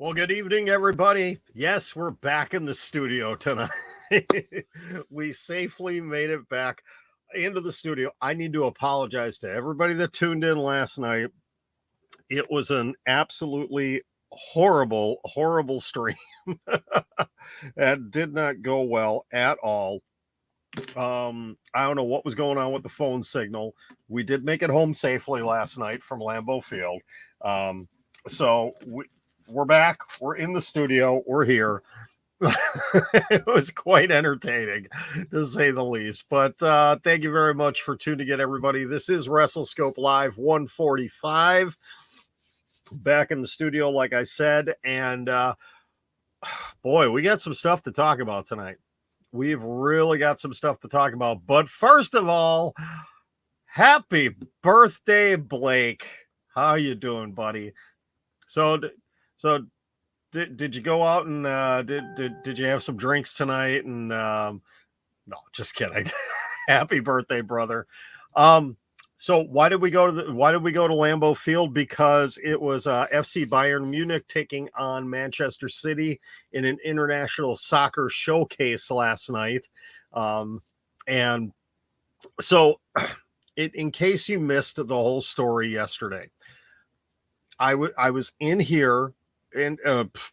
Well, good evening, everybody. Yes, we're back in the studio tonight. We safely made it back into the studio. I need to apologize to everybody that tuned in last night. It was an absolutely horrible stream. That did not go well at all. I don't know what was going on with the phone signal. We did make it home safely last night from Lambeau Field. So we're back. We're in the studio. We're here. It was quite entertaining, to say the least. But thank you very much for tuning in, everybody. This is WrestleScope Live 145. Back in the studio, like I said. And boy, we got some stuff to talk about tonight. We've really got some stuff to talk about. But first of all, happy birthday, Blake. How you doing, buddy? So did you go out and did you have some drinks tonight? And no, just kidding. Happy birthday, brother. So why did we go to Lambeau Field? Because it was FC Bayern Munich taking on Manchester City in an international soccer showcase last night. And so in case you missed the whole story yesterday, I was in here, and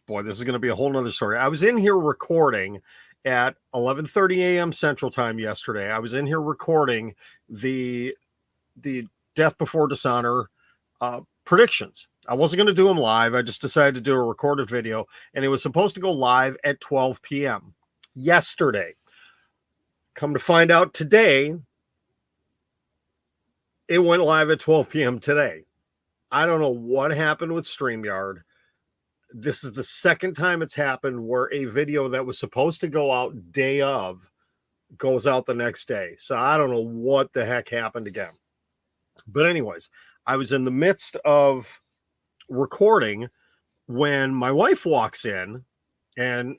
boy, this is going to be a whole nother story. I was in here recording at 11:30 a.m. Central Time yesterday. I was in here recording the Death Before Dishonor predictions. I wasn't going to do them live. I just decided to do a recorded video, and it was supposed to go live at 12 p.m. yesterday. Come to find out today, it went live at 12 p.m. today. I don't know what happened with StreamYard. This is the second time it's happened where a video that was supposed to go out day of goes out the next day. So I don't know what the heck happened again. But anyways, I was in the midst of recording when my wife walks in, and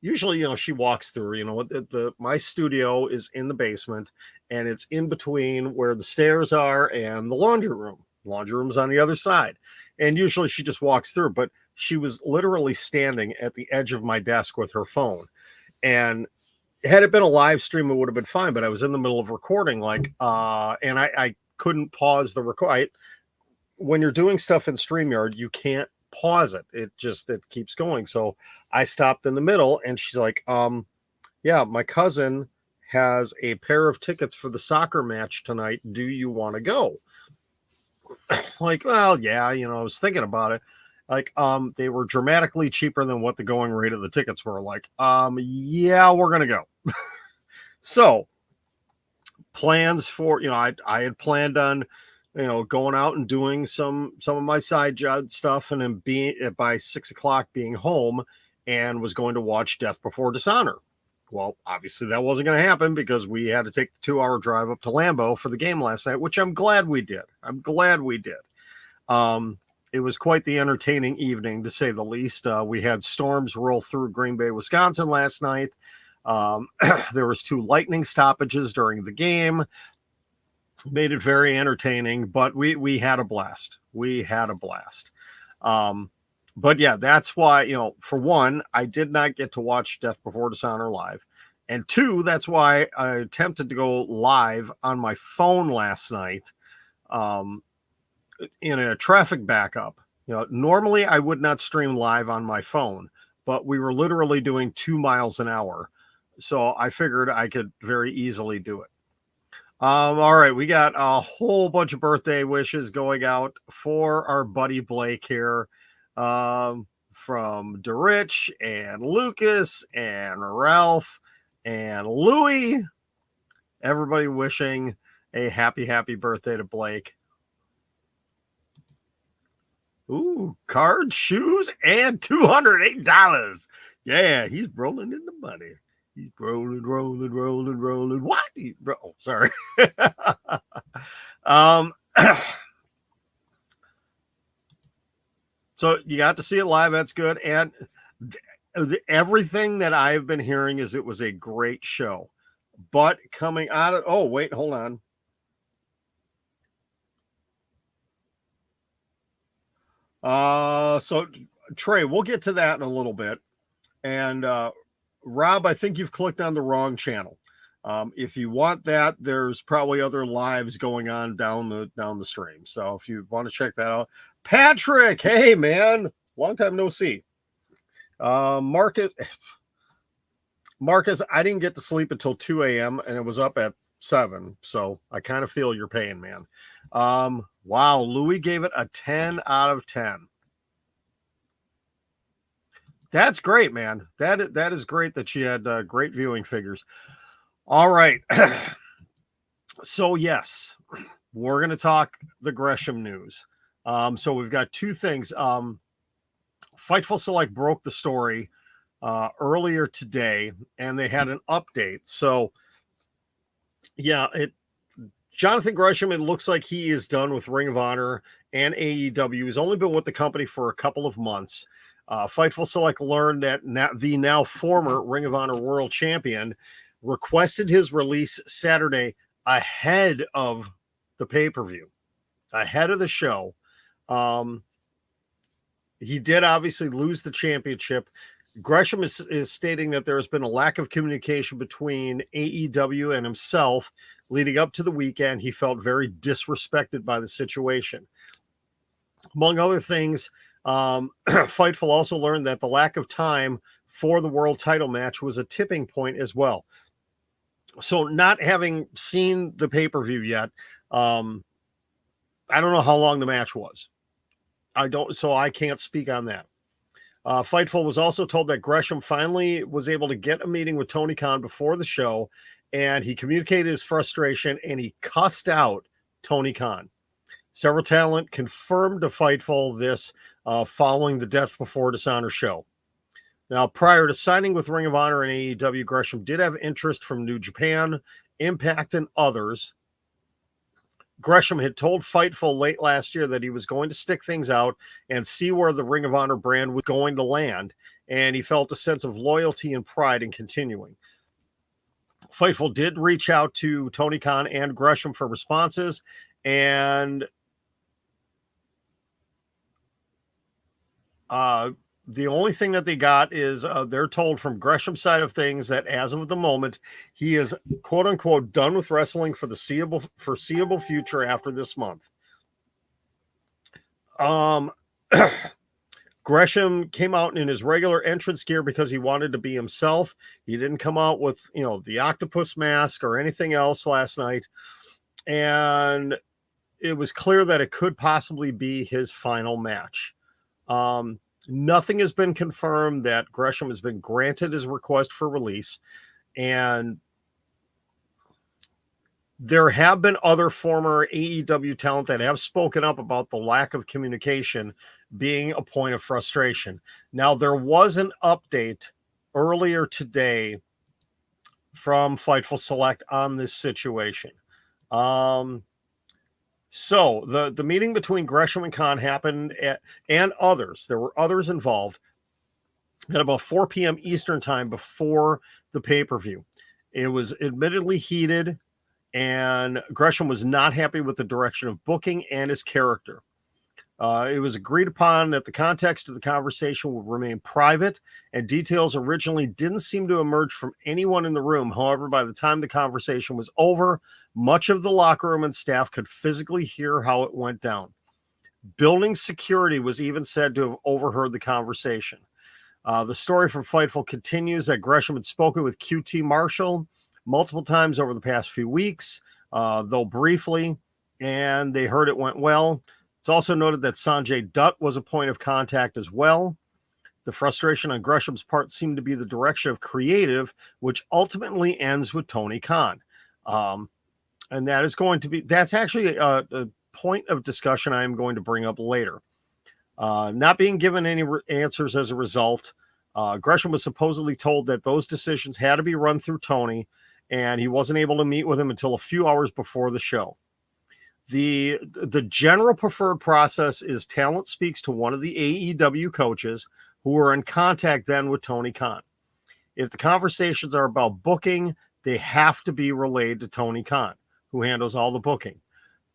usually she walks through. My studio is in the basement, and it's in between where the stairs are and the laundry room. Laundry room's on the other side, and usually she just walks through, but she was literally standing at the edge of my desk with her phone. And had it been a live stream, it would have been fine, but I was in the middle of recording, and I couldn't pause the record. When you're doing stuff in StreamYard, you can't pause it. It keeps going. So I stopped in the middle, and she's like, yeah, my cousin has a pair of tickets for the soccer match tonight. Do you want to go? Like, well, yeah, I was thinking about it. Like, they were dramatically cheaper than what the going rate of the tickets were. Like, yeah, we're going to go. So plans for, I had planned on, going out and doing some of my side job stuff, and then by 6 o'clock being home, and was going to watch Death Before Dishonor. Well, obviously that wasn't going to happen because we had to take the 2-hour drive up to Lambeau for the game last night, which I'm glad we did. It was quite the entertaining evening, to say the least. We had storms roll through Green Bay, Wisconsin last night. There was 2 lightning stoppages during the game. Made it very entertaining, but we had a blast. But yeah, that's why, for one, I did not get to watch Death Before Dishonor live. And 2, that's why I attempted to go live on my phone last night in a traffic backup. Normally I would not stream live on my phone, but we were literally doing 2 miles an hour. So I figured I could very easily do it. All right, we got a whole bunch of birthday wishes going out for our buddy Blake here. From DeRich and Lucas and Ralph and Louie. Everybody wishing a happy birthday to Blake. Ooh, cards, shoes, and $208. Yeah, he's rolling in the money. He's rolling. What? Oh, sorry. So you got to see it live. That's good. And everything that I've been hearing is it was a great show. But coming out of, oh, wait, hold on. So Trey, we'll get to that in a little bit. And Rob, I think you've clicked on the wrong channel. If you want that, there's probably other lives going on down the stream. So if you want to check that out, Patrick, hey man, long time no see. Marcus, I didn't get to sleep until 2 a.m. and it was up at 7. So I kind of feel your pain, man. Wow, Louis gave it a 10 out of 10. That's great, man. That is great that you had great viewing figures. All right. So yes, we're going to talk the Gresham news. So we've got two things. Fightful Select broke the story earlier today, and they had an update. So yeah, Jonathan Gresham, it looks like he is done with Ring of Honor and AEW. He's only been with the company for a couple of months. Fightful Select learned that the now former Ring of Honor World Champion requested his release Saturday ahead of the pay-per-view, ahead of the show. He did obviously lose the championship. Gresham is stating that there has been a lack of communication between AEW and himself leading up to the weekend. He felt very disrespected by the situation. Among other things, Fightful also learned that the lack of time for the world title match was a tipping point as well. So not having seen the pay-per-view yet, I don't know how long the match was. So I can't speak on that. Fightful was also told that Gresham finally was able to get a meeting with Tony Khan before the show, and he communicated his frustration and he cussed out Tony Khan. Several talent confirmed to Fightful this following the Death Before Dishonor show. Now, prior to signing with Ring of Honor and AEW, Gresham did have interest from New Japan, Impact, and others. Gresham had told Fightful late last year that he was going to stick things out and see where the Ring of Honor brand was going to land, and he felt a sense of loyalty and pride in continuing. Fightful did reach out to Tony Khan and Gresham for responses, and the only thing that they got is they're told from Gresham's side of things that as of the moment, he is quote unquote done with wrestling for the foreseeable future after this month. Gresham came out in his regular entrance gear because he wanted to be himself. He didn't come out with, the octopus mask or anything else last night. And it was clear that it could possibly be his final match. Nothing has been confirmed that Gresham has been granted his request for release. And there have been other former AEW talent that have spoken up about the lack of communication being a point of frustration. Now, there was an update earlier today from Fightful Select on this situation. So the meeting between Gresham and Khan happened and others. There were others involved at about 4 p.m. Eastern time before the pay-per-view. It was admittedly heated, and Gresham was not happy with the direction of booking and his character. It was agreed upon that the context of the conversation would remain private, and details originally didn't seem to emerge from anyone in the room. However, by the time the conversation was over, much of the locker room and staff could physically hear how it went down. Building security was even said to have overheard the conversation. The story from Fightful continues that Gresham had spoken with QT Marshall multiple times over the past few weeks, though briefly, and they heard it went well. It's also noted that Sanjay Dutt was a point of contact as well. The frustration on Gresham's part seemed to be the direction of creative, which ultimately ends with Tony Khan. And that's actually a point of discussion I am going to bring up later. Not being given any answers as a result, Gresham was supposedly told that those decisions had to be run through Tony, and he wasn't able to meet with him until a few hours before the show. The general preferred process is talent speaks to one of the AEW coaches who are in contact then with Tony Khan. If the conversations are about booking, they have to be relayed to Tony Khan, who handles all the booking.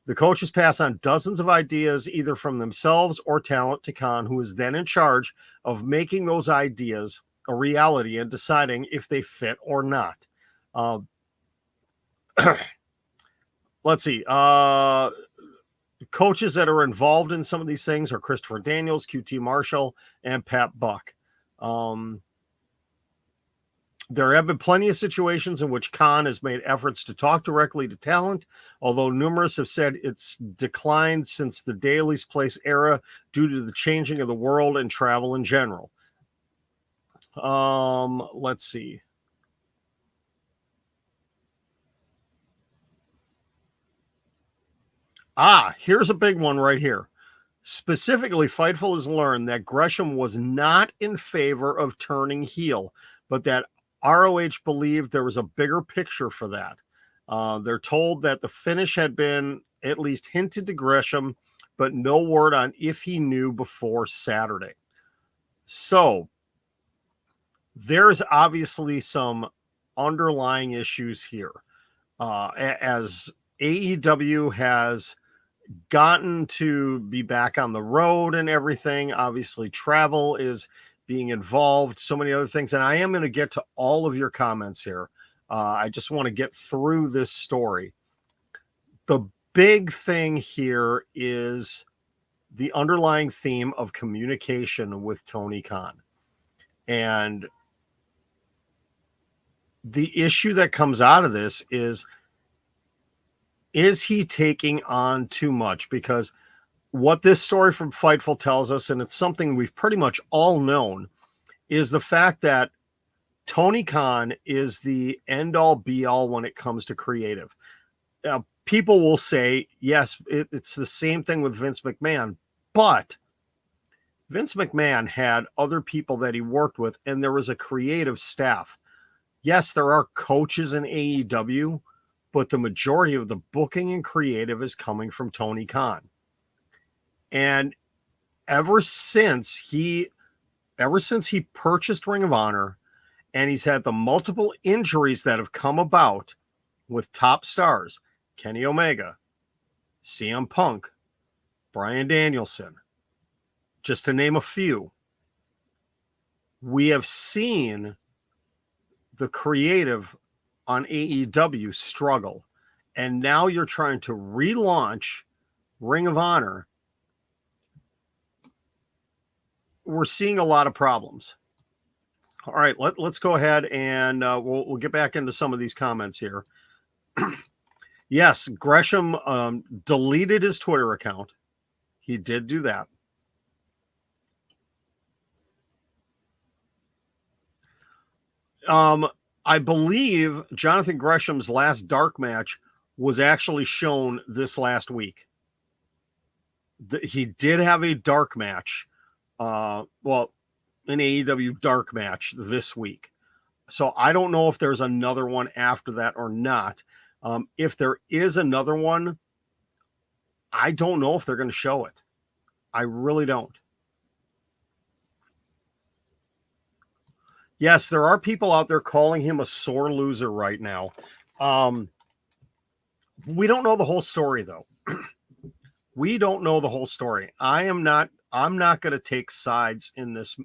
The coaches pass on dozens of ideas, either from themselves or talent, to Khan, who is then in charge of making those ideas a reality and deciding if they fit or not. Let's see. Coaches that are involved in some of these things are Christopher Daniels, QT Marshall, and Pat Buck. There have been plenty of situations in which Khan has made efforts to talk directly to talent, although numerous have said it's declined since the Daily's Place era due to the changing of the world and travel in general. Let's see. Here's a big one right here. Specifically, Fightful has learned that Gresham was not in favor of turning heel, but that ROH believed there was a bigger picture for that. They're told that the finish had been at least hinted to Gresham, but no word on if he knew before Saturday. So there's obviously some underlying issues here. As AEW has gotten to be back on the road and everything, obviously travel is being involved, so many other things. And I am going to get to all of your comments here. I just want to get through this story. The big thing here is the underlying theme of communication with Tony Khan. And the issue that comes out of this is he taking on too much? Because what this story from Fightful tells us, and it's something we've pretty much all known, is the fact that Tony Khan is the end-all be-all when it comes to creative. Now, people will say, yes, it's the same thing with Vince McMahon, but Vince McMahon had other people that he worked with, and there was a creative staff. Yes, there are coaches in AEW, but the majority of the booking and creative is coming from Tony Khan. And ever since he purchased Ring of Honor, and he's had the multiple injuries that have come about with top stars, Kenny Omega, CM Punk, Bryan Danielson, just to name a few, we have seen the creative on AEW struggle. And now you're trying to relaunch Ring of Honor. We're seeing a lot of problems. All right, let's go ahead and we'll get back into some of these comments here. Yes, Gresham deleted his Twitter account. He did do that. I believe Jonathan Gresham's last dark match was actually shown this last week. He did have a dark match. An AEW dark match this week. So I don't know if there's another one after that or not. If there is another one, I don't know if they're going to show it. I really don't. Yes, there are people out there calling him a sore loser right now. We don't know the whole story, though. We don't know the whole story. I'm not going to take sides in this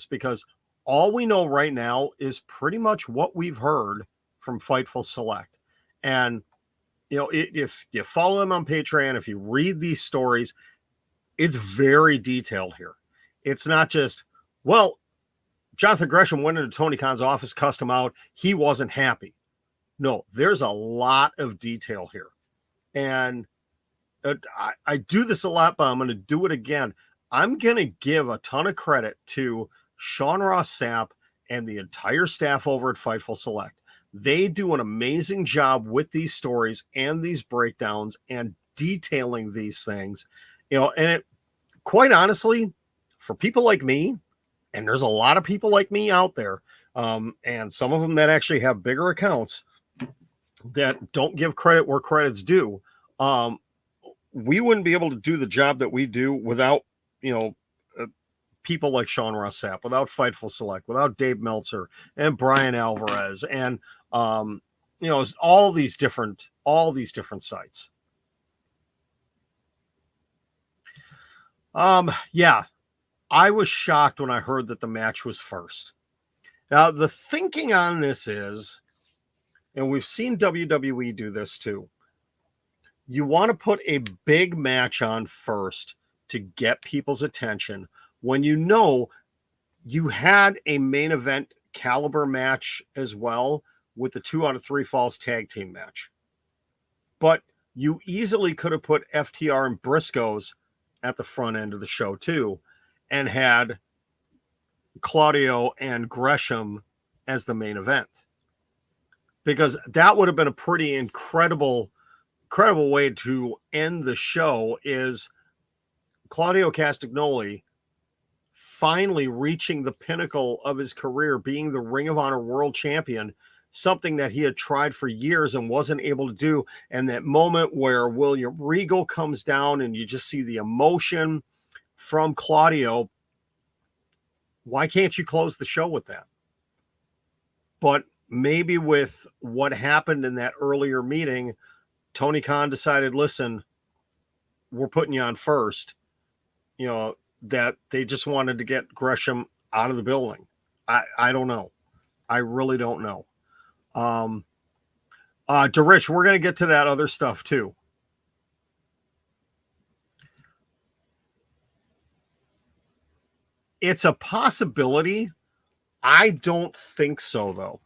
because all we know right now is pretty much what we've heard from Fightful Select. And, if you follow them on Patreon, if you read these stories, it's very detailed here. It's not just, Jonathan Gresham went into Tony Khan's office, cussed him out. He wasn't happy. No, there's a lot of detail here. And I do this a lot, but I'm going to do it again. I'm going to give a ton of credit to Sean Ross Sapp and the entire staff over at Fightful Select. They do an amazing job with these stories and these breakdowns and detailing these things. And quite honestly, for people like me, and there's a lot of people like me out there, and some of them that actually have bigger accounts that don't give credit where credit's due, we wouldn't be able to do the job that we do without, people like Sean Ross Sapp, without Fightful Select, without Dave Meltzer and Brian Alvarez, and all these different sites. Yeah, I was shocked when I heard that the match was first. Now, the thinking on this is, and we've seen WWE do this too, you want to put a big match on first to get people's attention when you know you had a main event caliber match as well with the 2 out of 3 falls tag team match. But you easily could have put FTR and Briscoes at the front end of the show too, and had Claudio and Gresham as the main event, because that would have been a pretty incredible way to end the show. Is Claudio Castagnoli finally reaching the pinnacle of his career, being the Ring of Honor World Champion, something that he had tried for years and wasn't able to do. And that moment where William Regal comes down and you just see the emotion from Claudio. Why can't you close the show with that? But maybe with what happened in that earlier meeting, Tony Khan decided, listen, we're putting you on first. That they just wanted to get Gresham out of the building. I don't know. I really don't know. Rich, we're going to get to that other stuff too. It's a possibility. I don't think so, though.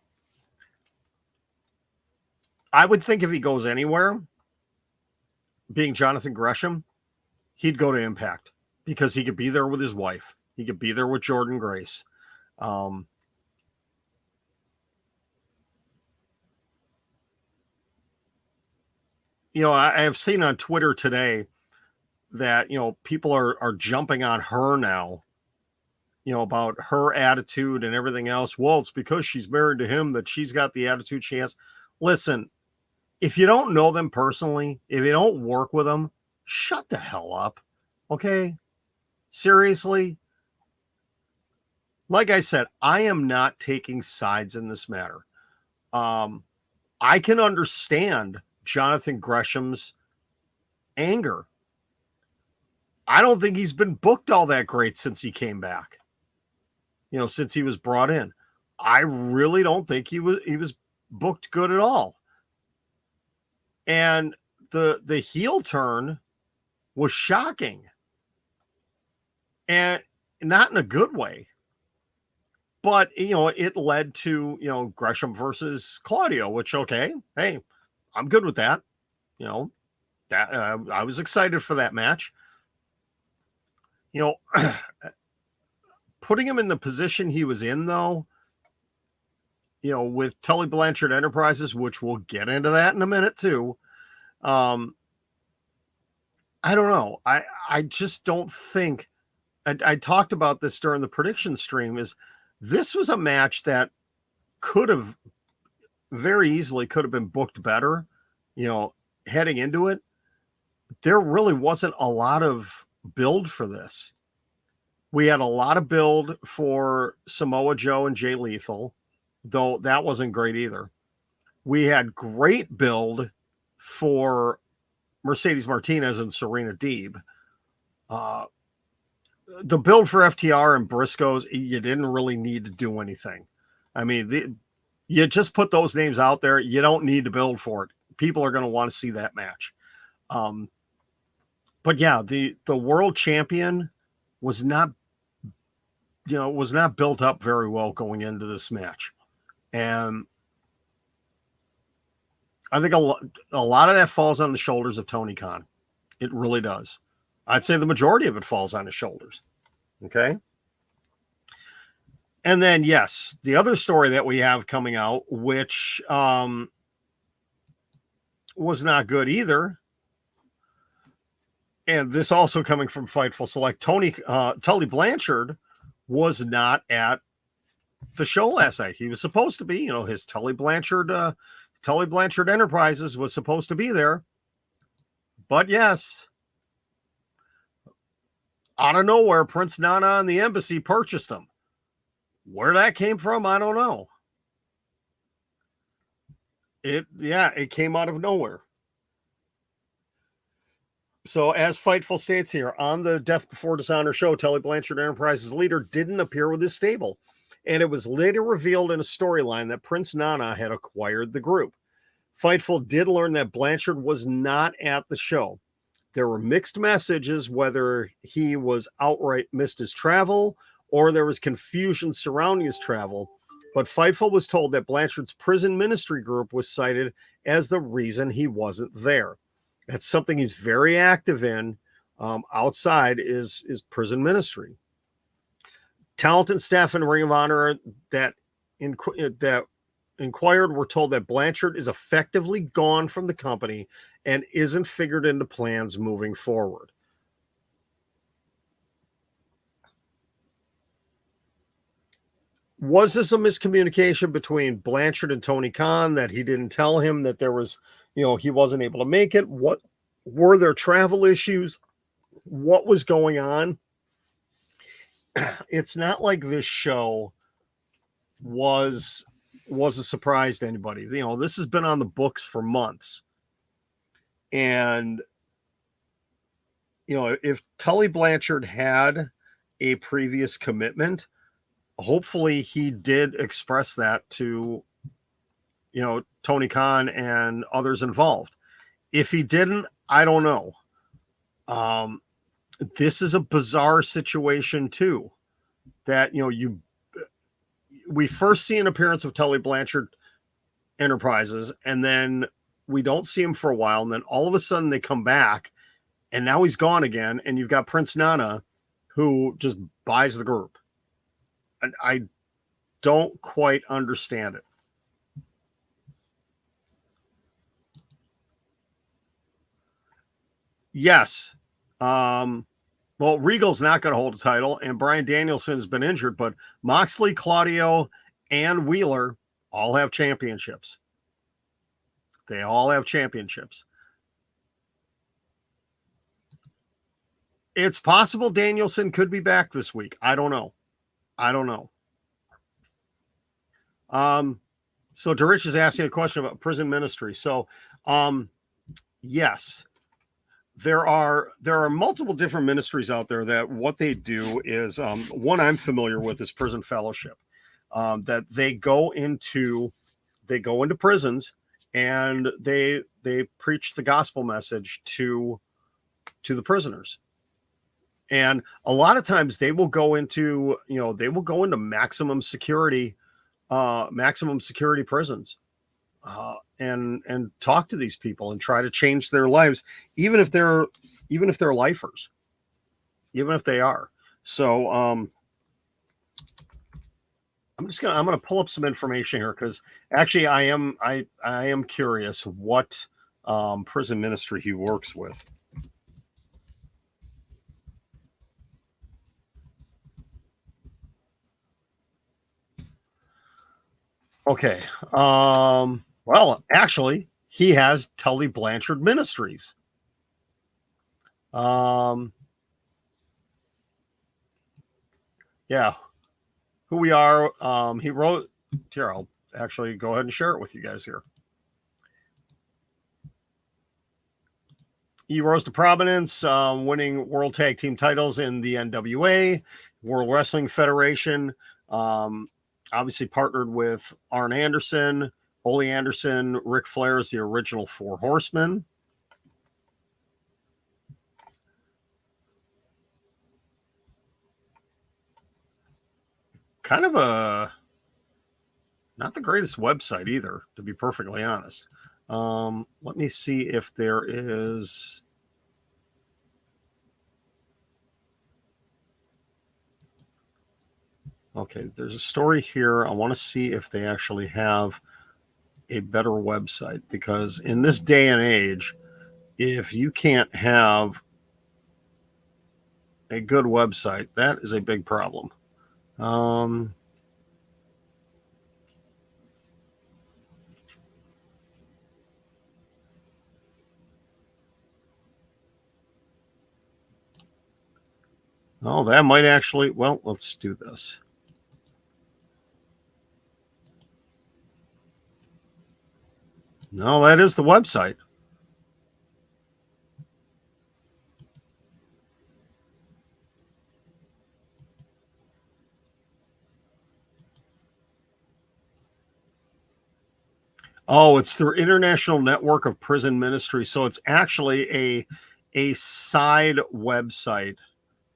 I would think if he goes anywhere, being Jonathan Gresham, he'd go to Impact, because he could be there with his wife. He could be there with Jordan Grace. I have seen on Twitter today that, people are jumping on her now, about her attitude and everything else. Well, it's because she's married to him that she's got the attitude she has. Listen, if you don't know them personally, if you don't work with them, shut the hell up. Okay? Seriously? Like I said, I am not taking sides in this matter. I can understand Jonathan Gresham's anger. I don't think he's been booked all that great since he came back. Since he was brought in. I really don't think he was booked good at all. And the heel turn was shocking. And not in a good way. But, it led to, Gresham versus Claudio, which, okay, hey, I'm good with that. That I was excited for that match. Putting him in the position he was in, though, with Tully Blanchard Enterprises, which we'll get into that in a minute, too. I don't know. I just don't think, I talked about this during the prediction stream, is this was a match that could have very easily could have been booked better, heading into it. There really wasn't a lot of build for this. We had a lot of build for Samoa Joe and Jay Lethal, though that wasn't great either. We had great build for Mercedes Martinez and Serena Deeb. The build for FTR and Briscoes, you didn't really need to do anything. I mean, you just put those names out there. You don't need to build for it. People are going to want to see that match. But yeah, the world champion was not built up very well going into this match. And I think a lot of that falls on the shoulders of Tony Khan. It really does. I'd say the majority of it falls on his shoulders. Okay. And then, yes, the other story that we have coming out, which was not good either. And this also coming from Fightful Select, Tully Blanchard was not at the show last night. He was supposed to be, his Tully Blanchard Enterprises was supposed to be there. But yes, out of nowhere, Prince Nana and the embassy purchased him. Where that came from, I don't know. It came out of nowhere. So, as Fightful states here, on the Death Before Dishonor show, Tully Blanchard Enterprises leader didn't appear with his stable, and it was later revealed in a storyline that Prince Nana had acquired the group. Fightful did learn that Blanchard was not at the show. There were mixed messages whether he was outright missed his travel or there was confusion surrounding his travel, but Fightful was told that Blanchard's prison ministry group was cited as the reason he wasn't there. That's something he's very active in. Outside is prison ministry. Talent and staff in Ring of Honor that inquired were told that Blanchard is effectively gone from the company and isn't figured into plans moving forward. Was this a miscommunication between Blanchard and Tony Khan that he didn't tell him that there was, he wasn't able to make it? What were there travel issues? What was going on? It's not like this show was a surprise to anybody. This has been on the books for months. And, if Tully Blanchard had a previous commitment, hopefully he did express that to, Tony Khan and others involved. If he didn't, I don't know. This is a bizarre situation too, that, we first see an appearance of Tully Blanchard Enterprises, and then we don't see him for a while, and then all of a sudden they come back, and now he's gone again, and you've got Prince Nana who just buys the group. And I don't quite understand it. Yes. Well, Regal's not going to hold a title, and Bryan Danielson has been injured, but Moxley, Claudio, and Wheeler all have championships. They all have championships. It's possible Danielson could be back this week. I don't know. So DeRich is asking a question about prison ministry. So, yes, there are multiple different ministries out there that what they do is, one I'm familiar with is Prison Fellowship, that they go into prisons and they preach the gospel message to the prisoners. And a lot of times they will go into maximum security prisons, and talk to these people and try to change their lives, even if they're lifers, even if they are. So I'm gonna pull up some information here, because actually I am curious what prison ministry he works with. Okay. Well, actually, he has Tully Blanchard Ministries. Yeah. Who we are. He wrote here. I'll actually go ahead and share it with you guys here. He rose to prominence, winning World Tag Team titles in the NWA, World Wrestling Federation. Obviously partnered with Arn Anderson, Ole Anderson, Ric Flair is the original Four Horsemen. Kind of not the greatest website either, to be perfectly honest. Let me see if there is. Okay, there's a story here. I want to see if they actually have a better website, because in this day and age, if you can't have a good website, that is a big problem. Oh, that might actually, well, let's do this. No, that is the website. Oh, it's through International Network of Prison Ministry. So it's actually a side website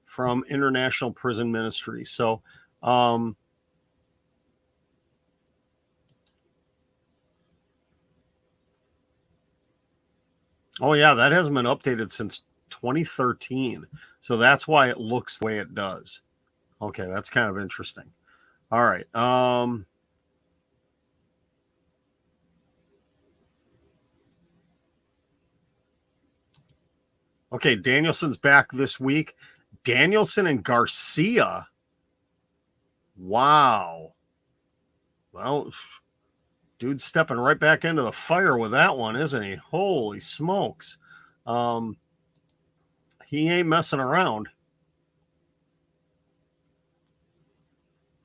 from International Prison Ministry. So, oh yeah, that hasn't been updated since 2013. So that's why it looks the way it does. Okay, that's kind of interesting. All right. Okay, Danielson's back this week. Danielson and Garcia. Wow. Well, dude's stepping right back into the fire with that one, isn't he? Holy smokes. He ain't messing around.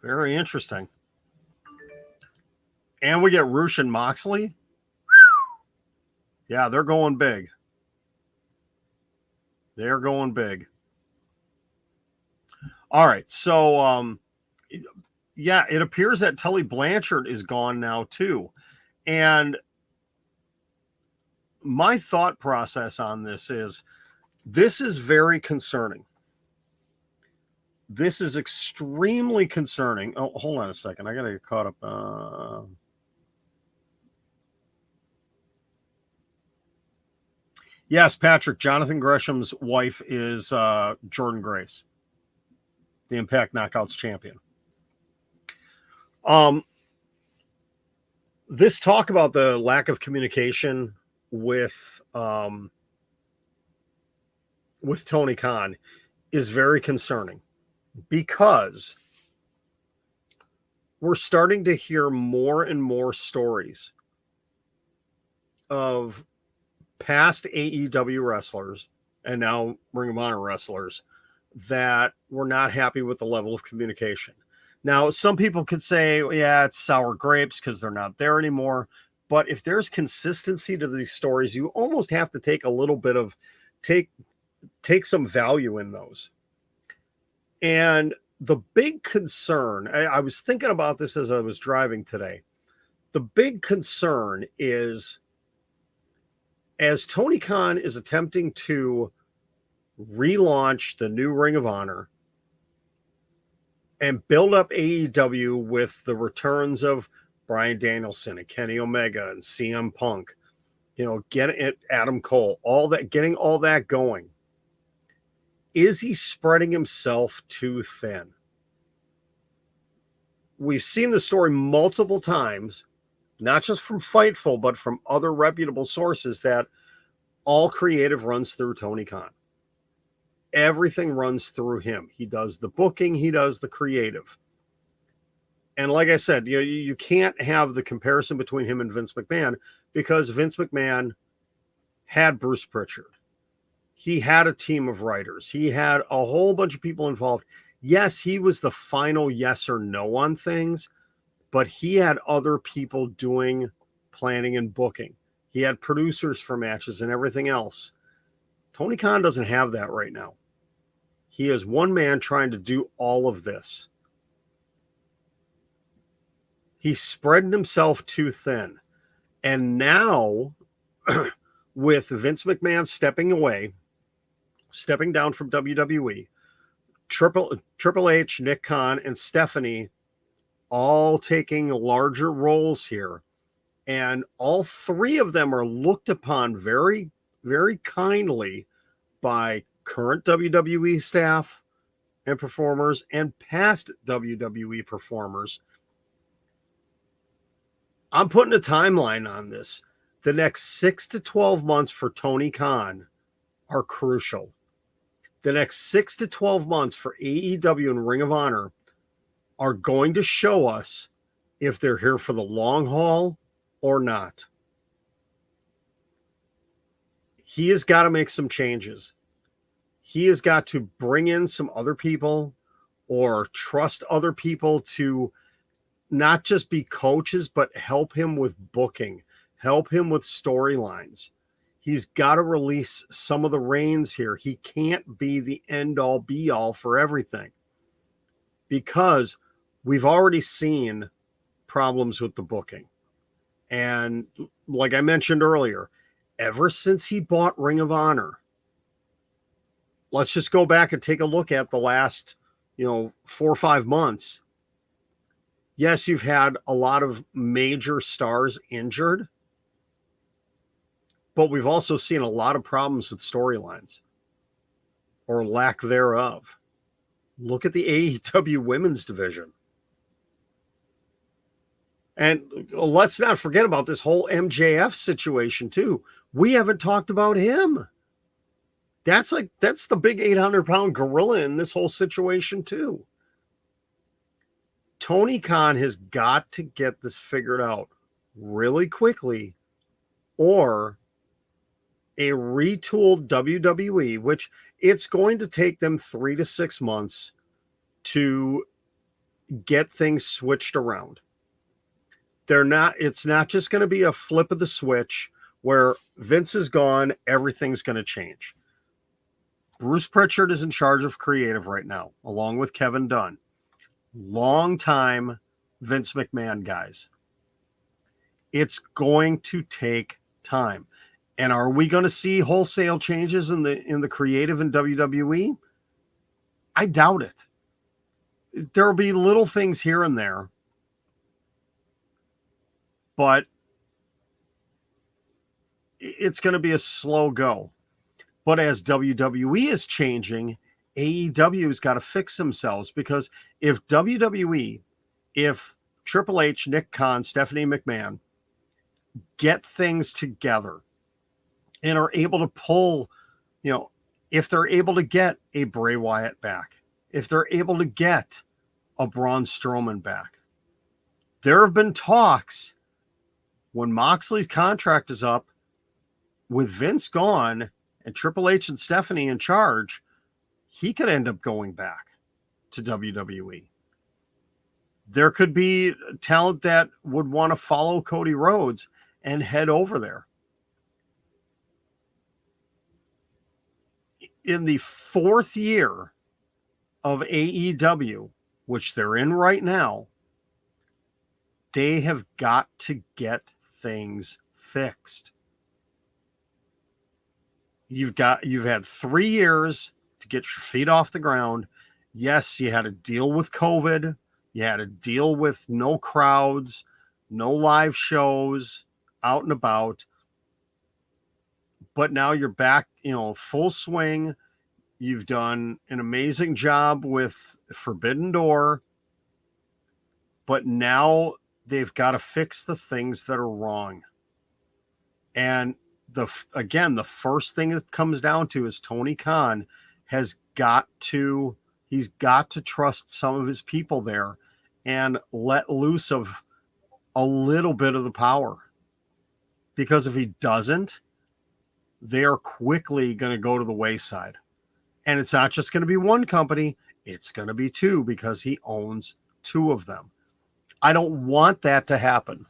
Very interesting. And we get Roosh and Moxley. Yeah, they're going big. They're going big. All right. So, yeah, it appears that Tully Blanchard is gone now, too. And my thought process on this is very concerning. This is extremely concerning. Oh, hold on a second. I got to get caught up. Yes, Patrick, Jonathan Gresham's wife is Jordan Grace, the Impact Knockouts champion. This talk about the lack of communication with Tony Khan is very concerning, because we're starting to hear more and more stories of past AEW wrestlers and now Ring of Honor wrestlers that were not happy with the level of communication. Now, some people could say, yeah, it's sour grapes because they're not there anymore. But if there's consistency to these stories, you almost have to take a little bit of take some value in those. And the big concern, I was thinking about this as I was driving today. The big concern is, as Tony Khan is attempting to relaunch the new Ring of Honor and build up AEW with the returns of Bryan Danielson and Kenny Omega and CM Punk, getting it, Adam Cole, all that, getting all that going. Is he spreading himself too thin? We've seen the story multiple times, not just from Fightful, but from other reputable sources, that all creative runs through Tony Khan. Everything runs through him. He does the booking, he does the creative. And like I said, you can't have the comparison between him and Vince McMahon, because Vince McMahon had Bruce Pritchard. He had a team of writers. He had a whole bunch of people involved. Yes, he was the final yes or no on things, but he had other people doing planning and booking. He had producers for matches and everything else. Tony Khan doesn't have that right now. He is one man trying to do all of this. He's spreading himself too thin. And now, with Vince McMahon stepping down from WWE, Triple H, Nick Khan, and Stephanie all taking larger roles here. And all three of them are looked upon very, very kindly by current WWE staff and performers and past WWE performers. I'm putting a timeline on this. The next 6 to 12 months for Tony Khan are crucial. The next 6 to 12 months for AEW and Ring of Honor are going to show us if they're here for the long haul or not. He has got to make some changes. He has got to bring in some other people or trust other people to not just be coaches, but help him with booking, help him with storylines. He's got to release some of the reins here. He can't be the end all be all for everything, because we've already seen problems with the booking. And like I mentioned earlier, ever since he bought Ring of Honor, let's just go back and take a look at the last, 4 or 5 months. Yes, you've had a lot of major stars injured, but we've also seen a lot of problems with storylines or lack thereof. Look at the AEW women's division. And let's not forget about this whole MJF situation too. We haven't talked about him. That's the big 800-pound gorilla in this whole situation too. Tony Khan has got to get this figured out really quickly, or a retooled WWE, which it's going to take them 3 to 6 months to get things switched around. It's not just going to be a flip of the switch where Vince is gone, everything's going to change. Bruce Pritchard is in charge of creative right now, along with Kevin Dunn. Long time Vince McMahon guys. It's going to take time. And are we going to see wholesale changes in the creative in WWE? I doubt it. There will be little things here and there, but it's going to be a slow go. But as WWE is changing, AEW's got to fix themselves, because if Triple H, Nick Khan, Stephanie McMahon get things together and are able to pull, if they're able to get a Bray Wyatt back, if they're able to get a Braun Strowman back, there have been talks when Moxley's contract is up, with Vince gone and Triple H and Stephanie in charge, he could end up going back to WWE. There could be talent that would want to follow Cody Rhodes and head over there. In the 4th year of AEW, which they're in right now, they have got to get things fixed. You've had 3 years to get your feet off the ground. Yes, you had to deal with COVID. You had to deal with no crowds, no live shows out and about. But now you're back, full swing. You've done an amazing job with Forbidden Door. But now they've got to fix the things that are wrong. And the first thing it comes down to is Tony Khan he's got to trust some of his people there and let loose of a little bit of the power. Because if he doesn't, they are quickly going to go to the wayside. And it's not just going to be one company, it's going to be 2, because he owns 2 of them. I don't want that to happen.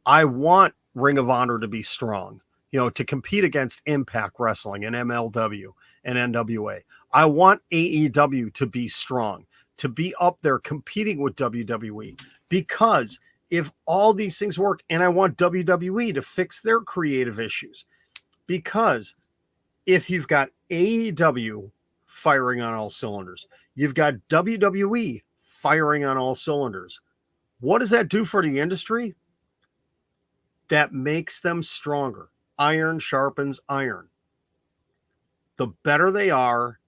I want Ring of Honor to be strong, to compete against Impact Wrestling and MLW and NWA. I want AEW to be strong, to be up there competing with WWE, because if all these things work, and I want WWE to fix their creative issues, because if you've got AEW firing on all cylinders, you've got WWE firing on all cylinders, what does that do for the industry? That makes them stronger. Iron sharpens iron. The better they are,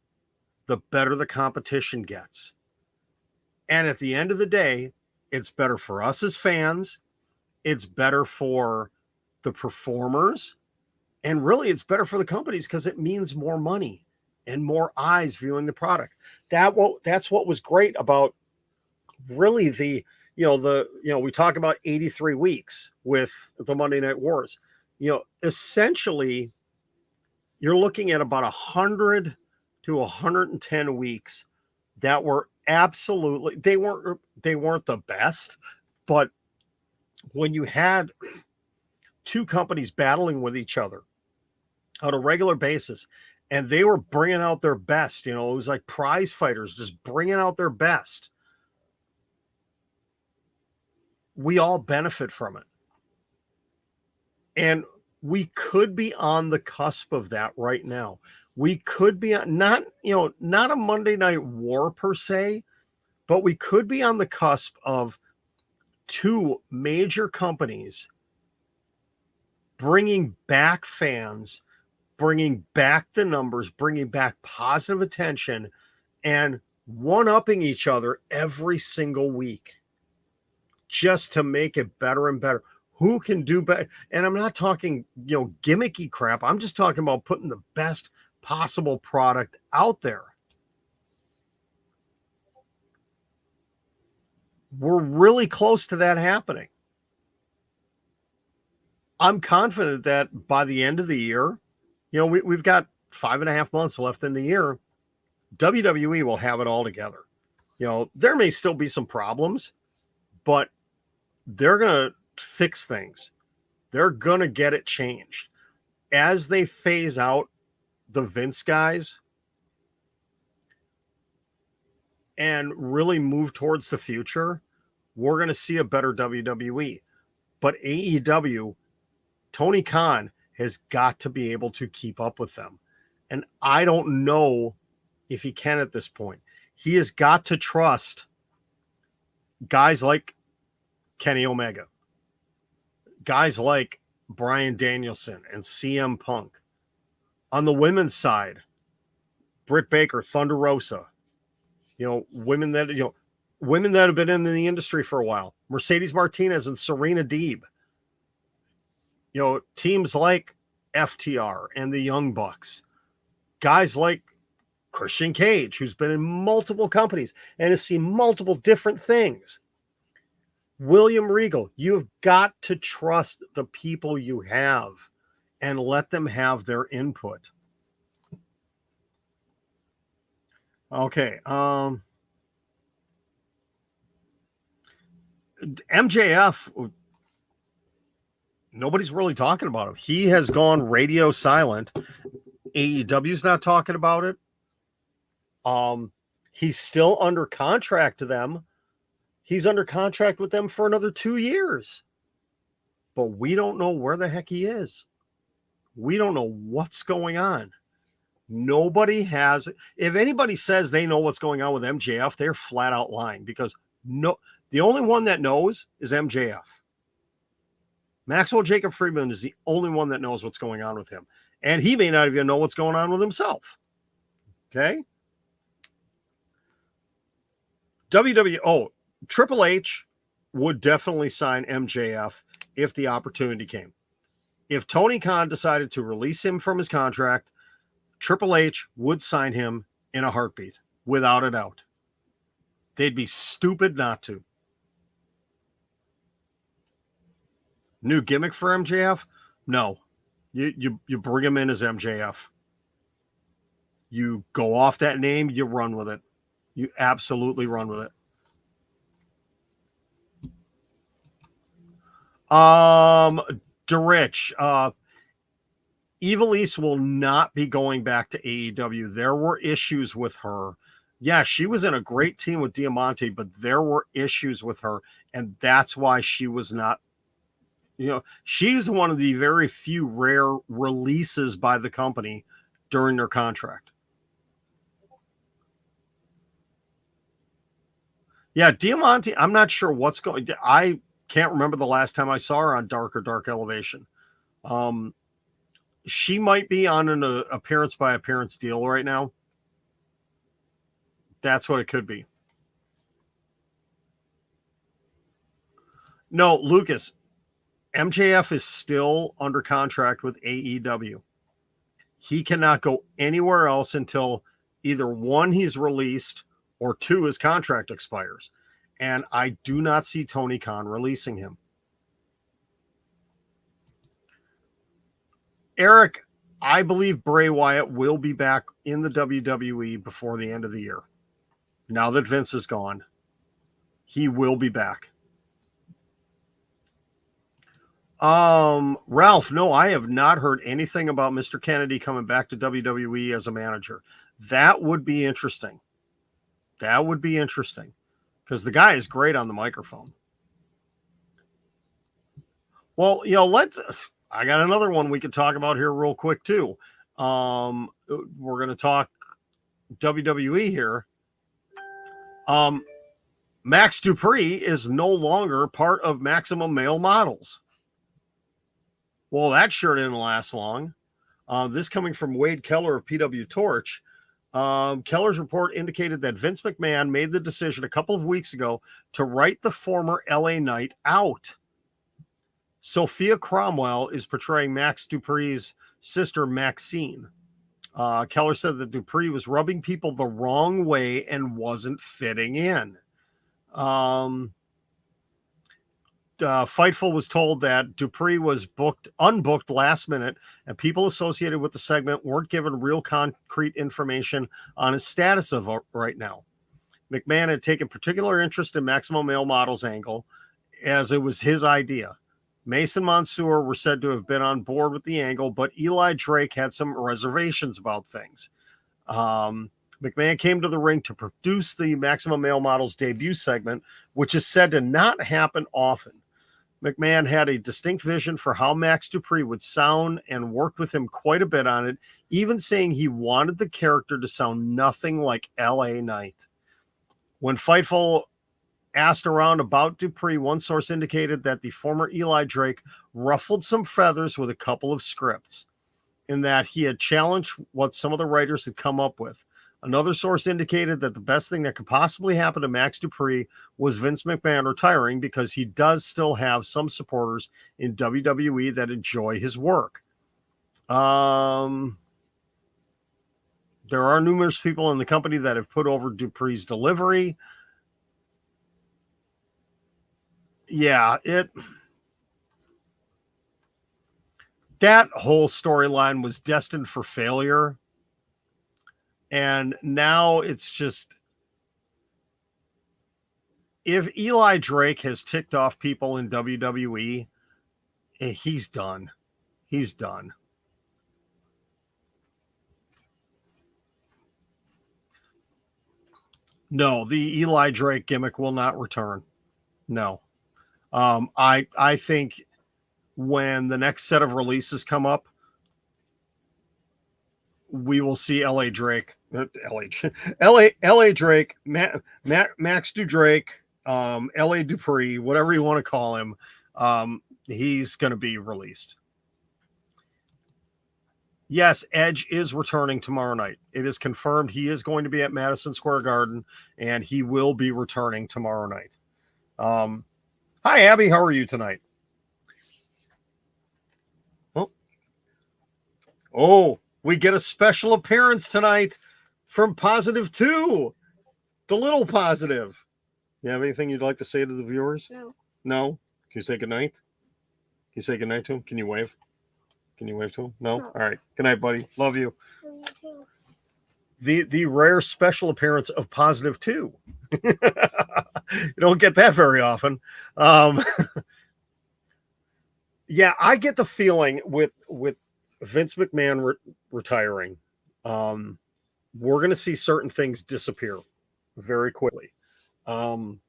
the better the competition gets. And at the end of the day, it's better for us as fans. It's better for the performers. And really, it's better for the companies, because it means more money and more eyes viewing the product. That's what was great about really we talk about 83 weeks with the Monday Night Wars. Essentially, you're looking at about 100 to 110 weeks that were absolutely, they weren't the best, but when you had 2 companies battling with each other on a regular basis, and they were bringing out their best, it was like prize fighters just bringing out their best, we all benefit from it. And we could be on the cusp of that right now. We could be not a Monday Night War per se, but we could be on the cusp of two major companies bringing back fans, bringing back the numbers, bringing back positive attention, and one-upping each other every single week just to make it better and better. Who can do better? And I'm not talking, gimmicky crap. I'm just talking about putting the best possible product out there. We're really close to that happening. I'm confident that by the end of the year, we've got 5.5 months left in the year. WWE will have it all together. There may still be some problems, but they're going to fix things. They're going to get it changed. As they phase out the Vince guys and really move towards the future, we're going to see a better WWE. But AEW, Tony Khan has got to be able to keep up with them. And I don't know if he can at this point. He has got to trust guys like Kenny Omega, guys like Bryan Danielson and CM Punk. On the women's side, Britt Baker, Thunder Rosa, women that have been in the industry for a while, Mercedes Martinez and Serena Deeb. Teams like FTR and the Young Bucks, guys like Christian Cage, who's been in multiple companies and has seen multiple different things. William Regal, you've got to trust the people you have and let them have their input. Okay. MJF, nobody's really talking about him. He has gone radio silent. AEW's not talking about it. He's still under contract to them. He's under contract with them for another 2 years. But we don't know where the heck he is. We don't know what's going on. Nobody has. If anybody says they know what's going on with MJF, they're flat out lying, because the only one that knows is MJF. Maxwell Jacob Friedman is the only one that knows what's going on with him. And he may not even know what's going on with himself. Okay? Triple H would definitely sign MJF if the opportunity came. If Tony Khan decided to release him from his contract, Triple H would sign him in a heartbeat, without a doubt. They'd be stupid not to. New gimmick for MJF? No. You bring him in as MJF. You go off that name, you run with it. You absolutely run with it. Derich, Ivelisse will not be going back to AEW. There were issues with her. Yeah, she was in a great team with Diamante, but there were issues with her, and that's why she was not. She's one of the very few rare releases by the company during their contract. Yeah, Diamante, I'm not sure what's going. I can't remember the last time I saw her on Dark Elevation. She might be on an appearance by appearance deal right now. That's what it could be. No, Lucas, MJF is still under contract with AEW. He cannot go anywhere else until either one, he's released, or two, his contract expires. And I do not see Tony Khan releasing him. Eric, I believe Bray Wyatt will be back in the WWE before the end of the year. Now that Vince is gone, he will be back. Ralph, no, I have not heard anything about Mr. Kennedy coming back to WWE as a manager. That would be interesting. That would be interesting, because the guy is great on the microphone. Well, I got another one we could talk about here real quick too. We're going to talk WWE here. Max Dupree is no longer part of Maximum Male Models. Well, that sure didn't last long. This coming from Wade Keller of PW Torch. Keller's report indicated that Vince McMahon made the decision a couple of weeks ago to write the former LA Knight out. Sophia Cromwell is portraying Max Dupree's sister, Maxine. Keller said that Dupree was rubbing people the wrong way and wasn't fitting in. Fightful was told that Dupree was unbooked last minute, and people associated with the segment weren't given real concrete information on his status of right now. McMahon had taken particular interest in Maximum Male Models angle, as it was his idea. Mason Mansour were said to have been on board with the angle, but Eli Drake had some reservations about things. McMahon came to the ring to produce the Maximum Male Models debut segment, which is said to not happen often. McMahon had a distinct vision for how Max Dupree would sound and worked with him quite a bit on it, even saying he wanted the character to sound nothing like LA Knight. When Fightful asked around about Dupree, one source indicated that the former Eli Drake ruffled some feathers with a couple of scripts, in that he had challenged what some of the writers had come up with. Another source indicated that the best thing that could possibly happen to Max Dupree was Vince McMahon retiring, because he does still have some supporters in WWE that enjoy his work. There are numerous people in the company that have put over Dupree's delivery. Yeah, that whole storyline was destined for failure. And now it's just, if Eli Drake has ticked off people in WWE, he's done. He's done. No, the Eli Drake gimmick will not return. No. I think when the next set of releases come up, we will see LA Drake, LA Drake, Max Drake, LA Dupree, whatever you want to call him. He's going to be released. Yes, Edge is returning tomorrow night. It is confirmed he is going to be at Madison Square Garden, and he will be returning tomorrow night. Hi, Abby. How are you tonight? Oh, we get a special appearance tonight from Positive 2, the little Positive. You have anything you'd like to say to the viewers? No. No? Can you say goodnight? Can you say goodnight to him? Can you wave? Can you wave to him? No? No. All right. Good night, buddy. Love you. Love you too. The rare special appearance of Positive 2. You don't get that very often. Yeah, I get the feeling with Vince McMahon retiring, we're going to see certain things disappear very quickly. Another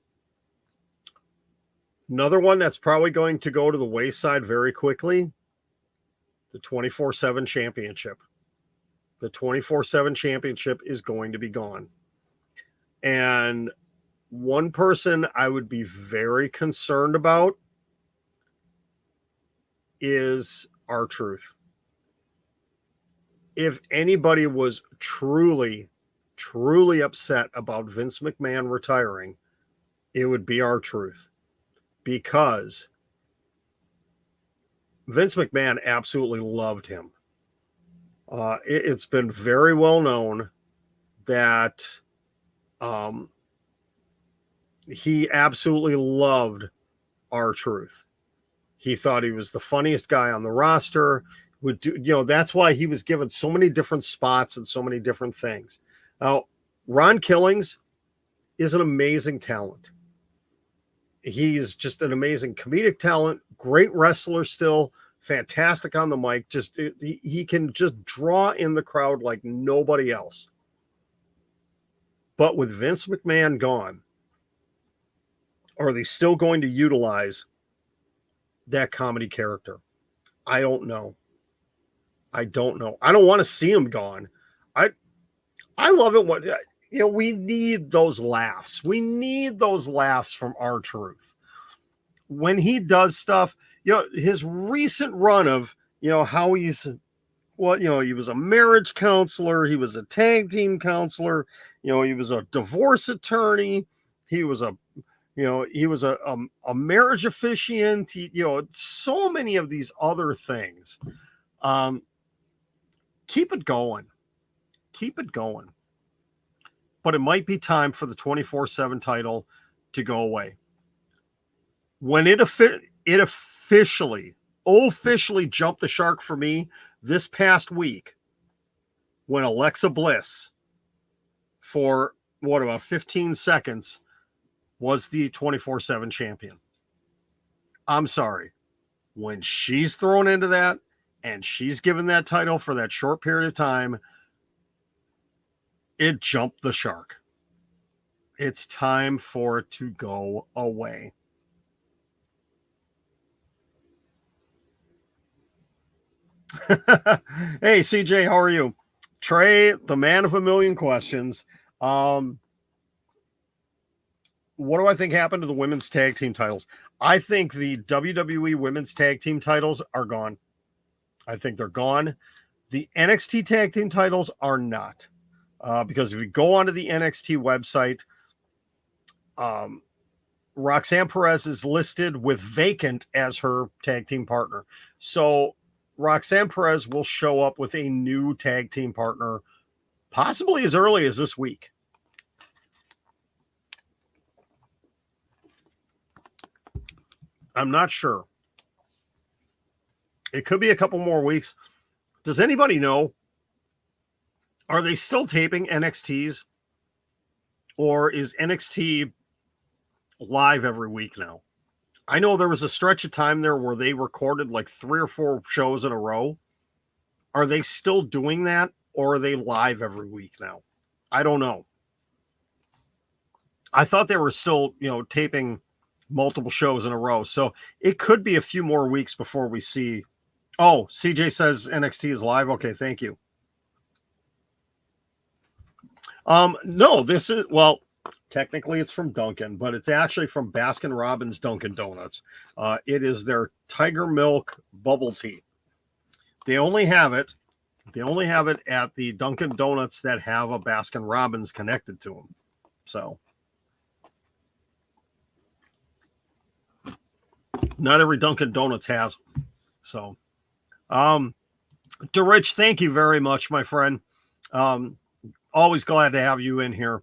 one that's probably going to go to the wayside very quickly, the 24/7 championship. The 24/7 championship is going to be gone. And one person I would be very concerned about is R-Truth. If anybody was truly, truly upset about Vince McMahon retiring, it would be R-Truth. Because Vince McMahon absolutely loved him. It's been very well known that he absolutely loved R-Truth. He thought he was the funniest guy on the roster. Would do, that's why he was given so many different spots and so many different things. Now, Ron Killings is an amazing talent. He's just an amazing comedic talent, great wrestler still, fantastic on the mic. Just he can just draw in the crowd like nobody else. But with Vince McMahon gone, are they still going to utilize that comedy character? I don't know. I don't know. I don't want to see him gone. I love it when, you know, we need those laughs. We need those laughs from R-Truth. When he does stuff, you know, his recent run of, you know, how he's, well, you know, he was a marriage counselor, he was a tag team counselor, you know, he was a divorce attorney, he was a, you know, he was a marriage officiant, you know, so many of these other things. Keep it going. Keep it going. But it might be time for the 24/7 title to go away. When it officially jumped the shark for me this past week, when Alexa Bliss, for what, about 15 seconds, was the 24/7 champion. I'm sorry. When she's thrown into that and she's given that title for that short period of time, it jumped the shark. It's time for it to go away. Hey, CJ, how are you? Trey, the man of a million questions. What do I think happened to the women's tag team titles? I think the WWE women's tag team titles are gone. I think they're gone. The NXT tag team titles are not. Because if you go onto the NXT website, Roxanne Perez is listed with vacant as her tag team partner. So Roxanne Perez will show up with a new tag team partner, possibly as early as this week. I'm not sure. It could be a couple more weeks. Does anybody know? Are they still taping NXTs? Or is NXT live every week now? I know there was a stretch of time there where they recorded like 3 or 4 shows in a row. Are they still doing that, or are they live every week now? I don't know. I thought they were still, you know, taping multiple shows in a row. So it could be a few more weeks before we see. Oh, CJ says NXT is live. Okay, thank you. No, this is, well, technically it's from Dunkin', but it's actually from Baskin Robbins Dunkin' Donuts. It is their Tiger Milk bubble tea. They only have it at the Dunkin' Donuts that have a Baskin Robbins connected to them. So not every Dunkin' Donuts has. So, DeRich, thank you very much, my friend. Always glad to have you in here.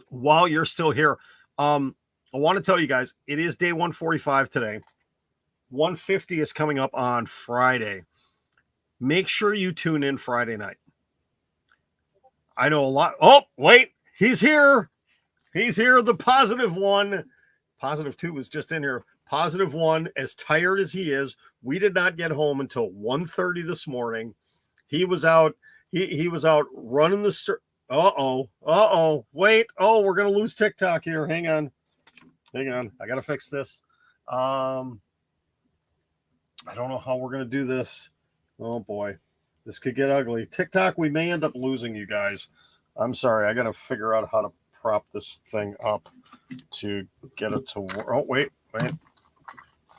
While you're still here, I want to tell you guys, it is day 145 today. 150 is coming up on Friday. Make sure you tune in Friday night. I know a lot. Oh, wait, he's here. He's here. The positive one. Positive 2 was just in here. Positive 1, as tired as he is, we did not get home until 1:30 this morning. He was out. He was out running the street. Wait. Oh, we're going to lose TikTok here. Hang on. I got to fix this. I don't know how we're going to do this. Oh, boy. This could get ugly. TikTok, we may end up losing you guys. I'm sorry. I got to figure out how to prop this thing up to get it to work. Oh, wait.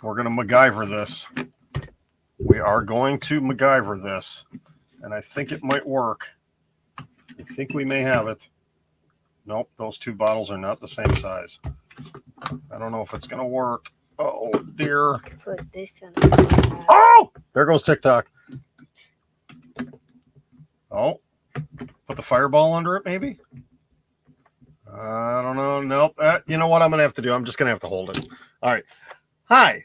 We're going to MacGyver this. We are going to MacGyver this. And I think it might work. I think we may have it. Nope, those 2 bottles are not the same size. I don't know if it's going to work. Oh, dear. Put this in. Oh! There goes TikTok. Oh. Put the fireball under it, maybe? I don't know. Nope. You know what I'm going to have to do? I'm just going to have to hold it. All right. Hi.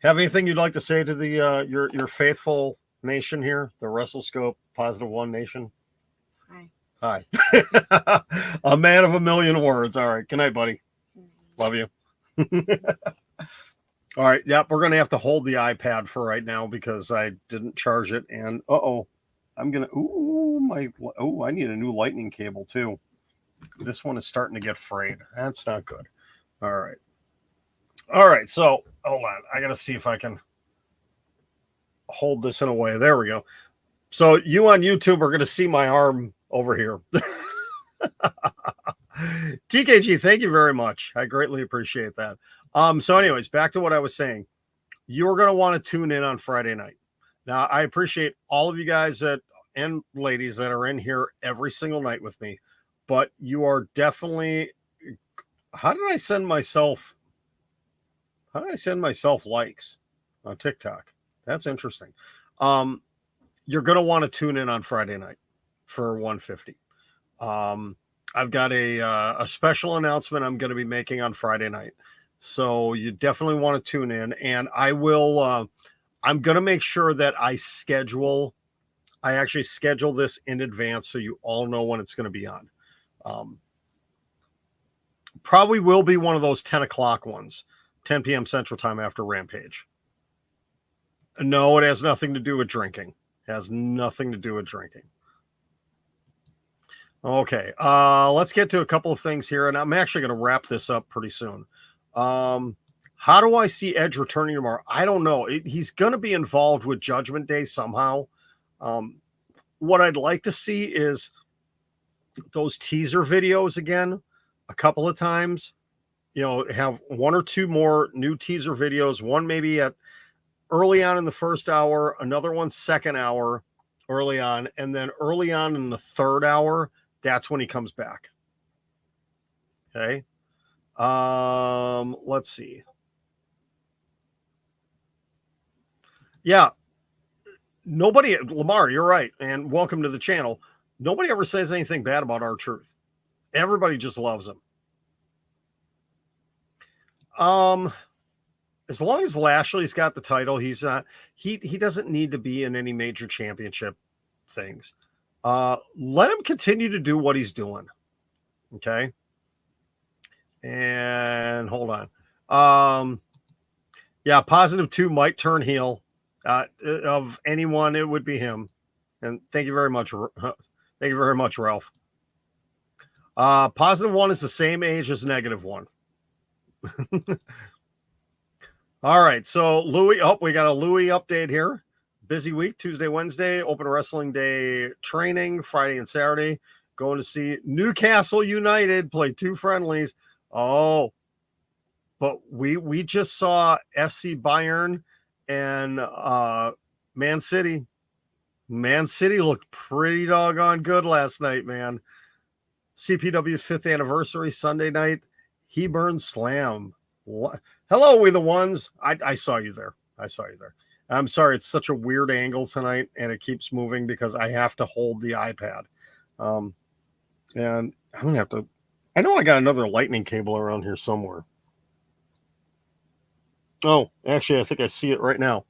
Have anything you'd like to say to the your faithful nation here, the WrestleScope Positive One Nation? Hi. A man of a million words. All right. Good night, buddy. Love you. All right. Yep. We're going to have to hold the iPad for right now because I didn't charge it. And I'm going to, I need a new lightning cable too. This one is starting to get frayed. That's not good. All right. So hold on. I got to see if I can. hold this in a way. There we go. So you on YouTube are going to see my arm over here. TKG, thank you very much. I greatly appreciate that. So anyways, back to what I was saying. You're going to want to tune in on Friday night. Now, I appreciate all of you guys and ladies that are in here every single night with me, but you are definitely. How did I send myself likes on TikTok? That's interesting. You're going to want to tune in on Friday night for 150. I've got a special announcement I'm going to be making on Friday night. So you definitely want to tune in, and I will, I'm going to make sure that I actually schedule this in advance so you all know when it's going to be on. Probably will be one of those 10 o'clock ones, 10 p.m. Central Time after Rampage. No, it has nothing to do with drinking. It has nothing to do with drinking. Okay, let's get to a couple of things here, and I'm actually going to wrap this up pretty soon. How do I see Edge returning tomorrow? I don't know. He's going to be involved with Judgment Day somehow. What I'd like to see is those teaser videos again a couple of times. You know, have one or two more new teaser videos, one maybe at early on in the first hour, another one second hour early on, and then early on in the third hour, that's when he comes back. Okay. Let's see. Yeah. Nobody, Lamar, you're right. And welcome to the channel. Nobody ever says anything bad about R-Truth. Everybody just loves him. As long as Lashley's got the title, he's not, he doesn't need to be in any major championship things. Let him continue to do what he's doing. Okay. And hold on. Yeah, +2 might turn heel. Of anyone, it would be him. And thank you very much. Thank you very much, Ralph. +1 is the same age as -1. All right. So Louis, we got a Louis update here. Busy week, Tuesday, Wednesday, Open Wrestling Day training, Friday and Saturday. Going to see Newcastle United play 2 friendlies. Oh, but we just saw FC Bayern and Man City. Man City looked pretty doggone good last night, man. CPW's 5th anniversary Sunday night. Hebburn Slam. Hello, we the ones. I saw you there. I saw you there. I'm sorry, it's such a weird angle tonight, and it keeps moving because I have to hold the iPad. And I'm gonna have to. I know I got another lightning cable around here somewhere. Oh, actually, I think I see it right now.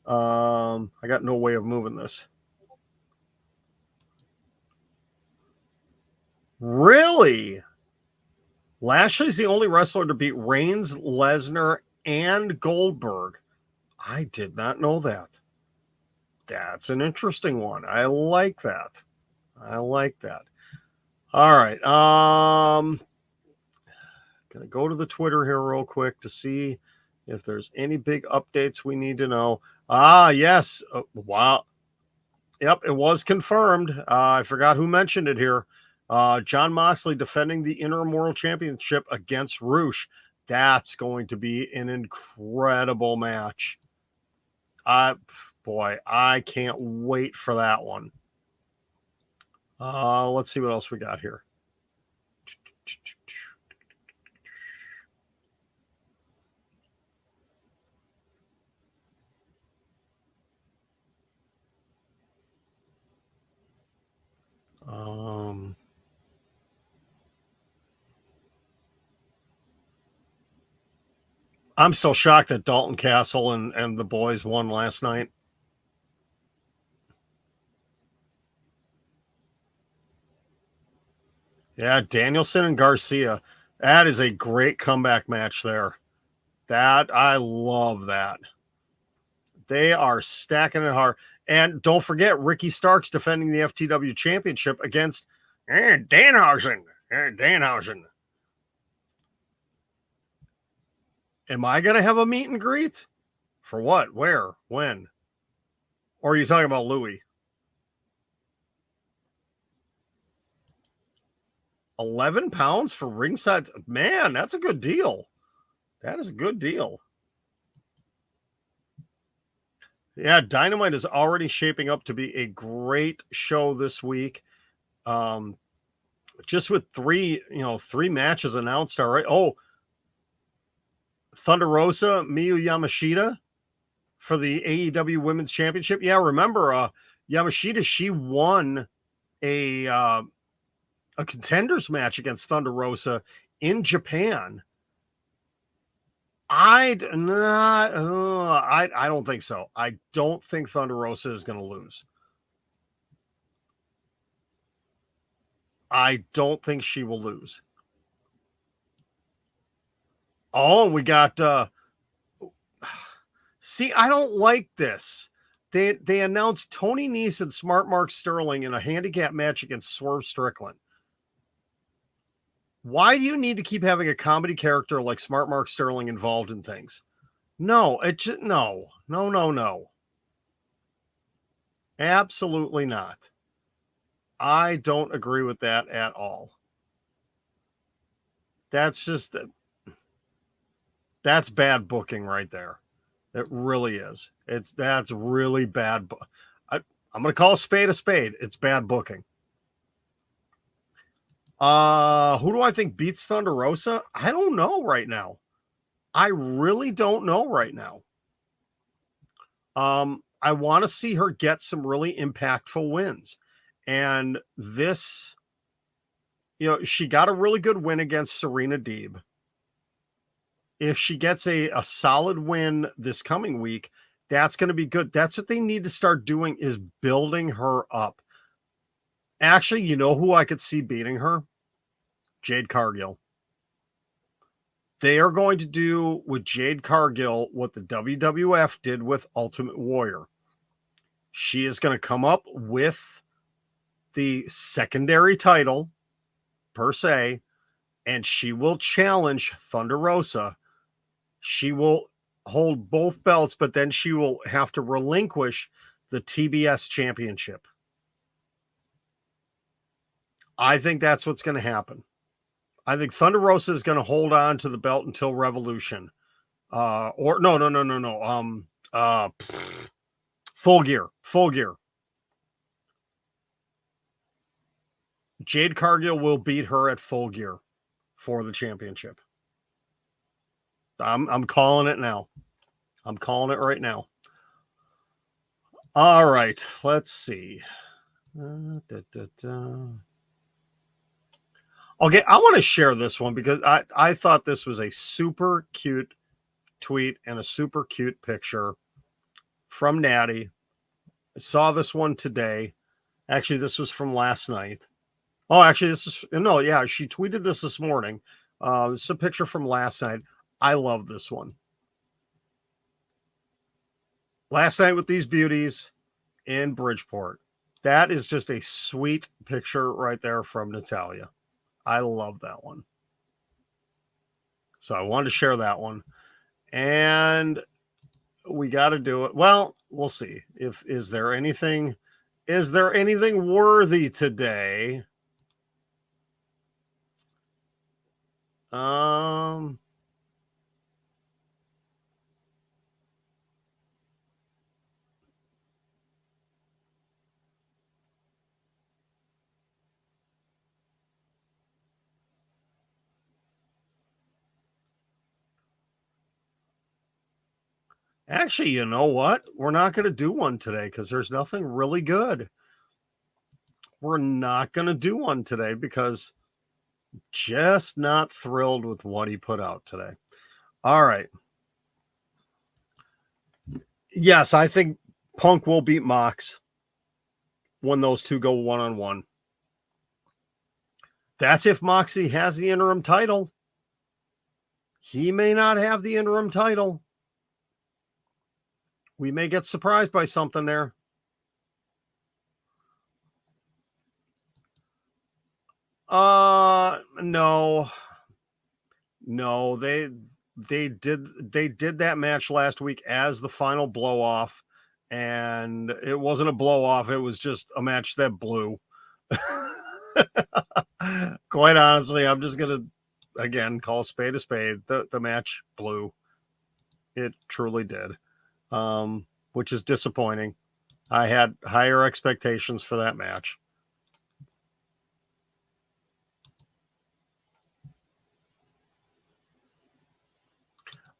I got no way of moving this. Really? Lashley's the only wrestler to beat Reigns, Lesnar, and Goldberg. I did not know that. That's an interesting one. I like that. I like that. All right. Gonna go to the Twitter here real quick to see if there's any big updates we need to know. Yes. Wow. Yep, it was confirmed. I forgot who mentioned it here. Jon Moxley defending the Interim World Championship against Roosh. That's going to be an incredible match. Boy, I can't wait for that one. Let's see what else we got here. I'm still shocked that Dalton Castle and the boys won last night. Yeah, Danielson and Garcia. That is a great comeback match there. I love that. They are stacking it hard. And don't forget, Ricky Starks defending the FTW Championship against Danhausen. Danhausen. Am I going to have a meet and greet? For what? Where? When? Or are you talking about Louis? 11 pounds for ringside. Man, that's a good deal. That is a good deal. Yeah, Dynamite is already shaping up to be a great show this week. Just with three matches announced already. Oh, Thunder Rosa, Miyu Yamashita for the AEW Women's Championship. Yeah, remember Yamashita, she won a contenders match against Thunder Rosa in Japan. I don't think so. I don't think Thunder Rosa is going to lose. I don't think she will lose. Oh, and we got see, I don't like this. They announced Tony Nese and Smart Mark Sterling in a handicap match against Swerve Strickland. Why do you need to keep having a comedy character like Smart Mark Sterling involved in things? No, no. Absolutely not. I don't agree with that at all. That's bad booking right there. It really is. That's really bad. I'm going to call a spade a spade. It's bad booking. Who do I think beats Thunder Rosa? I don't know right now. I really don't know right now. I want to see her get some really impactful wins. And this, she got a really good win against Serena Deeb. If she gets a solid win this coming week, that's going to be good. That's what they need to start doing, is building her up. Actually, you know who I could see beating her? Jade Cargill. They are going to do with Jade Cargill what the WWF did with Ultimate Warrior. She is going to come up with the secondary title, per se, and she will challenge Thunder Rosa. She will hold both belts, but then she will have to relinquish the TBS championship. I think that's what's going to happen. I think Thunder Rosa is going to hold on to the belt until Revolution. Or no. Full Gear. Jade Cargill will beat her at Full Gear for the championship. I'm calling it now. I'm calling it right now. All right, let's see. Okay, I want to share this one because I thought this was a super cute tweet and a super cute picture from Natty. I saw this one today. Actually, this was from last night. Oh, actually, she tweeted this morning. This is a picture from last night. I love this one. Last night with these beauties in Bridgeport. That is just a sweet picture right there from Natalia. I love that one. So I wanted to share that one. And we got to do it. Well, we'll see. Is there anything worthy today? Actually, you know what? We're not going to do one today because there's nothing really good. We're not going to do one today because just not thrilled with what he put out today. All right. Yes, I think Punk will beat Mox when those two go one-on-one. That's if Moxie has the interim title. He may not have the interim title. We may get surprised by something there. No, they did that match last week as the final blow off, and it wasn't a blow off. It was just a match that blew. Quite honestly, I'm just going to, again, call a spade a spade. The match blew. It truly did, which is disappointing. I had higher expectations for that match.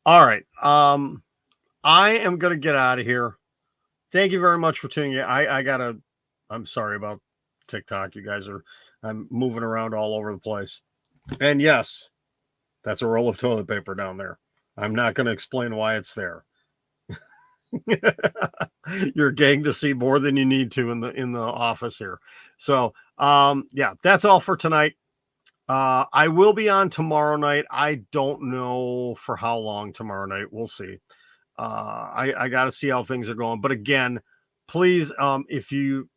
All right. I am going to get out of here. Thank you very much for tuning in. I'm sorry about TikTok. You guys I'm moving around all over the place. And yes, that's a roll of toilet paper down there. I'm not going to explain why it's there. You're getting to see more than you need to in the office here. So, yeah, that's all for tonight. I will be on tomorrow night. I don't know for how long tomorrow night. We'll see. I got to see how things are going. But again, please, if you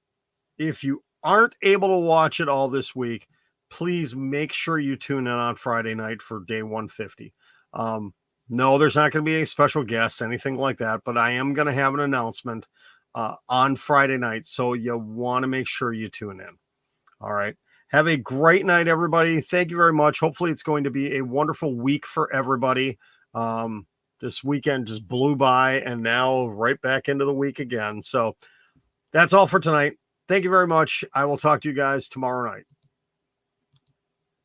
aren't able to watch it all this week, please make sure you tune in on Friday night for day 150. No, there's not going to be any special guests, anything like that, but I am going to have an announcement on Friday night. So you want to make sure you tune in. All right. Have a great night, everybody. Thank you very much. Hopefully it's going to be a wonderful week for everybody. This weekend just blew by and now right back into the week again. So that's all for tonight. Thank you very much. I will talk to you guys tomorrow night.